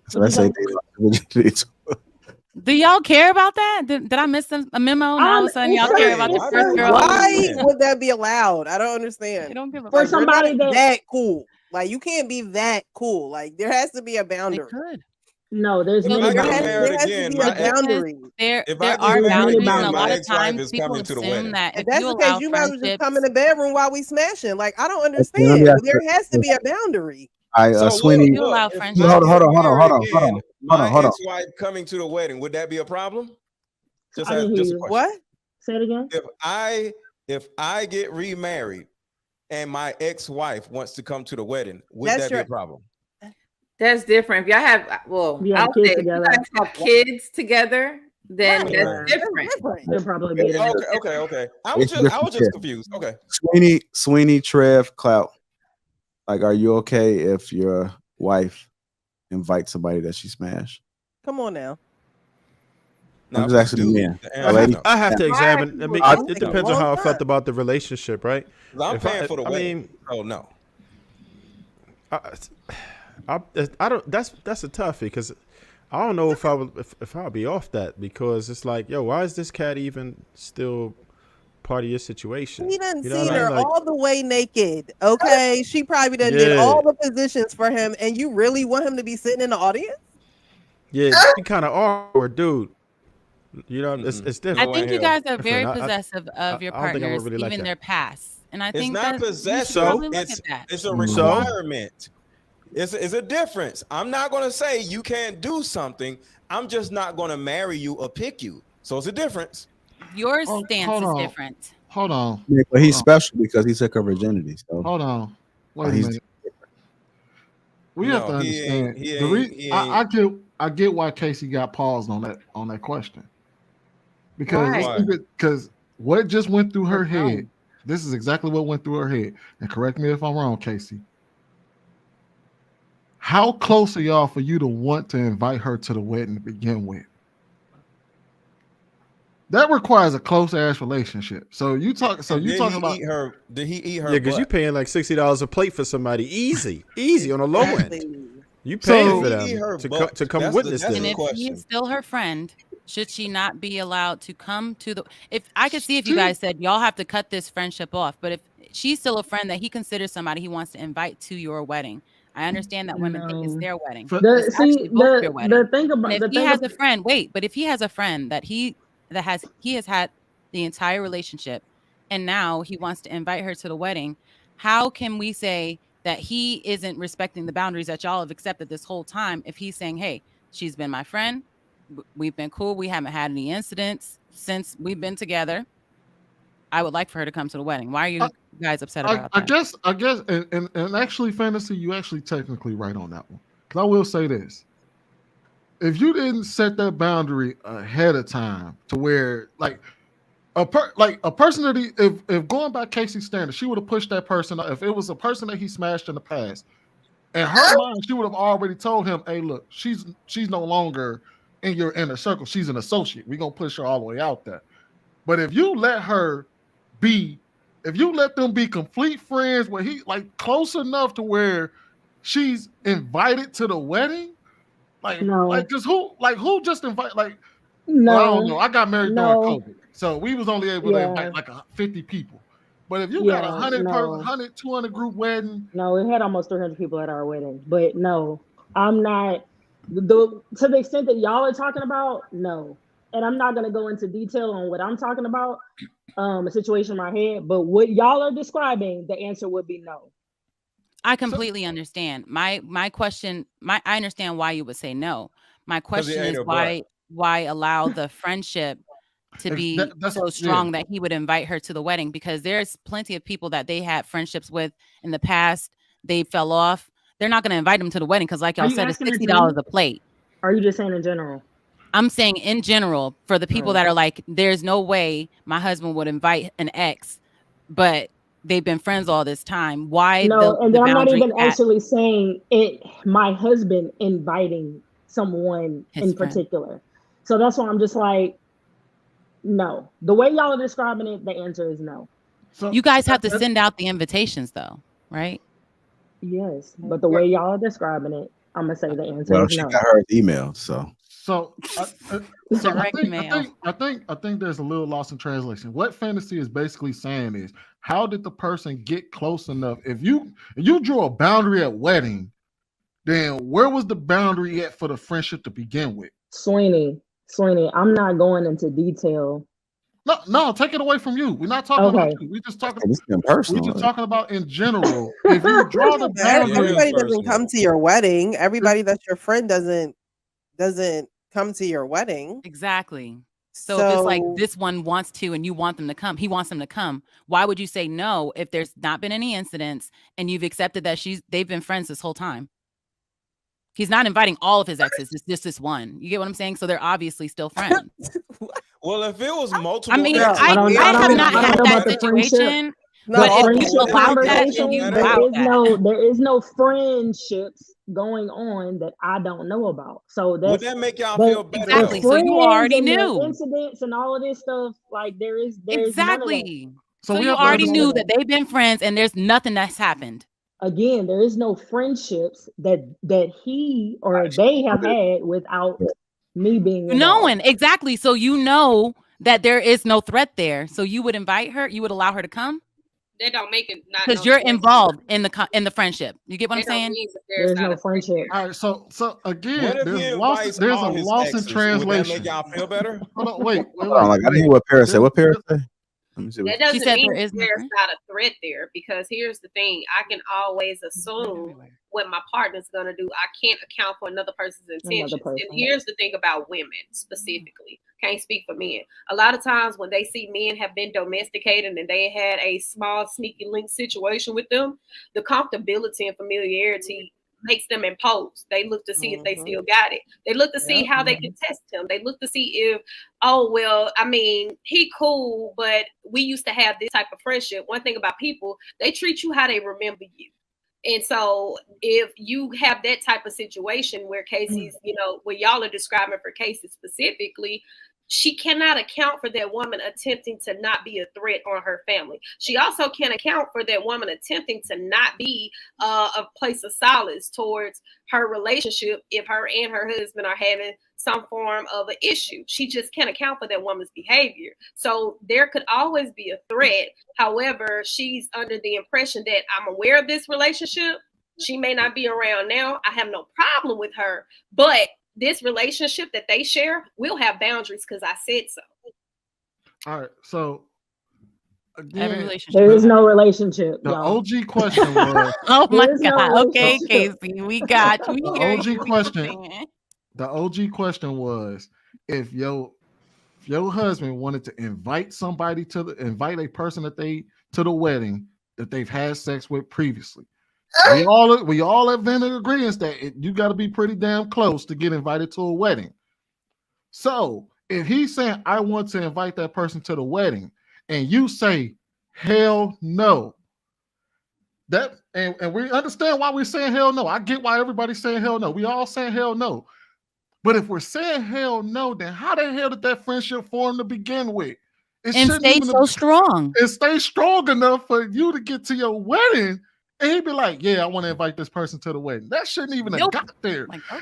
So let's say they lost their virginity. Do y'all care about that? Did I miss a memo? Now all of a sudden y'all care about the first girl. Why would that be allowed? I don't understand. I don't give a for fuck. somebody that cool. Like you can't be that cool. Like there has to be a boundary. No, there's there many has to be a boundary. There are boundaries, and a lot of times people assume that if that's the case, you might as well just come in the bedroom while we smashing. Like I don't understand. There has to be a boundary. Sweeney, hold on. My ex-wife coming to the wedding, would that be a problem? Just a question. What? Say it again. If I get remarried and my ex-wife wants to come to the wedding, would that be a problem? That's different. If y'all have, I'll say if you guys have kids together, then that's different. Okay. I was just confused. Okay. Sweeney, Trev, Clout. Like, are you okay if your wife invites somebody that she smashed? Come on now. I'm just asking the man. I have to examine. I mean, it depends on how I felt about the relationship, right? I'm paying for the wedding. Oh no. I don't. That's a toughie because I don't know if I'll be off that because it's like, yo, why is this cat even still part of your situation? He done seen her all the way naked. Okay, she probably done did all the positions for him, and you really want him to be sitting in the audience? Yeah, be kind of awkward, dude. You know, it's different. I think you guys are very possessive of your partners, even their past, and I think it's not possessive. It's a requirement. It's a difference. I'm not going to say you can't do something. I'm just not going to marry you or pick you. So it's a difference. Your stance is different. Hold on. Yeah, but he's special because he took her virginity. So hold on. Wait a minute. We have to understand. I get why Casey got paused on that question. Because what just went through her head, this is exactly what went through her head. And correct me if I'm wrong, Casey. How close are y'all for you to want to invite her to the wedding to begin with? That requires a close ass relationship. So you talking about her? Did he eat her? Yeah, because you're paying like $60 a plate for somebody. Easy on the low end. You paying for them to come witness this. And if he's still her friend, should she not be allowed to come to the? If I could see if you guys said y'all have to cut this friendship off, but if she's still a friend that he considers somebody he wants to invite to your wedding. I understand that women think it's their wedding. The thing about if he has a friend, but if he has a friend that he has had the entire relationship, and now he wants to invite her to the wedding, how can we say that he isn't respecting the boundaries that y'all have accepted this whole time? If he's saying, "Hey, she's been my friend, we've been cool, we haven't had any incidents since we've been together. I would like for her to come to the wedding." Why are you guys upset about that? I guess, and actually, Fantasy, you actually technically right on that one. Because I will say this: if you didn't set that boundary ahead of time, to where like a person that if going by Casey's standard, she would have pushed that person. If it was a person that he smashed in the past, in her mind, she would have already told him, "Hey, look, she's no longer in your inner circle. She's an associate. We're gonna push her all the way out there." But if you let them be complete friends where he like close enough to where she's invited to the wedding, who just invite no, I don't know. I got married during COVID, so we was only able to invite like 50 people. But if you got 100, 200 group wedding, no, it had almost 300 people at our wedding. But no, I'm not to the extent that y'all are talking about. No, and I'm not gonna go into detail on what I'm talking about. A situation in my head, but what y'all are describing, the answer would be no. I completely understand. My question, I understand why you would say no. My question is why allow the friendship to be so strong that he would invite her to the wedding? Because there's plenty of people that they had friendships with in the past. They fell off. They're not going to invite them to the wedding because, like y'all said, it's $60 a plate. Are you just saying in general? I'm saying in general for the people that are like, there's no way my husband would invite an ex, but they've been friends all this time. Why? No, and then I'm not even actually saying it. My husband inviting someone in particular. So that's why I'm just like, no. The way y'all are describing it, the answer is no. So you guys have to send out the invitations, though, right? Yes, but the way y'all are describing it, I'm gonna say the answer Well, is she no. got her email, so I think there's a little loss in translation. What fantasy is basically saying is, how did the person get close enough? If you drew a boundary at wedding, then where was the boundary at for the friendship to begin with? Sweeney, I'm not going into detail. No, take it away from you. We're not talking about you. We're just talking. We're just talking about in general. If you draw the boundary, everybody doesn't come to your wedding. Everybody that's your friend doesn't come to your wedding. Exactly. So if it's like this one wants to and you want them to come, he wants them to come. Why would you say no if there's not been any incidents and you've accepted that they've been friends this whole time? He's not inviting all of his exes. It's just this one. You get what I'm saying? So they're obviously still friends. Well, if it was multiple, I mean, I have not had that situation. But if you allow that, then you allow that. There is no friendships going on that I don't know about. So would that make y'all feel better? Exactly. So you already knew incidents and all of this stuff. Like there's exactly. So you already knew that they've been friends and there's nothing that's happened. Again, there is no friendships that he or they have had without me being involved. Knowing exactly. So you know that there is no threat there. So you would invite her. You would allow her to come. That don't make it not because you're involved in the friendship. You get what I'm saying? There's no friendship. All right, so again, there's a loss in translation. Would that make y'all feel better? Hold on, wait. Like, I didn't hear what Paris said. What Paris said? That doesn't mean there's not a threat there, because here's the thing: I can always assume what my partner's gonna do. I can't account for another person's intentions. And here's the thing about women specifically. Can't speak for men. A lot of times when they see men have been domesticated and they had a small sneaky link situation with them, the comfortability and familiarity makes them impose. They look to see if they still got it. They look to see how they can test him. They look to see if, oh, well, I mean, he cool, but we used to have this type of friendship. One thing about people, they treat you how they remember you. And so if you have that type of situation where Casey's, where y'all are describing for Casey specifically, she cannot account for that woman attempting to not be a threat on her family. She also can't account for that woman attempting to not be a place of solace towards her relationship if her and her husband are having some form of an issue. She just can't account for that woman's behavior. So there could always be a threat. However, she's under the impression that I'm aware of this relationship. She may not be around now. I have no problem with her, but this relationship that they share will have boundaries because I said so. All right. So again, there is no relationship. The OG question was oh my God. Okay, Casey, we got you. The OG question was, if your husband wanted to invite somebody invite a person to the wedding that they've had sex with previously. We all have been in agreement that you got to be pretty damn close to get invited to a wedding. So if he's saying, I want to invite that person to the wedding, and you say, hell no, and we understand why we're saying hell no. I get why everybody's saying hell no. We all saying hell no. But if we're saying hell no, then how the hell did that friendship form to begin with? And stay so strong. And stay strong enough for you to get to your wedding. And he'd be like, yeah, I want to invite this person to the wedding. That shouldn't even have got there.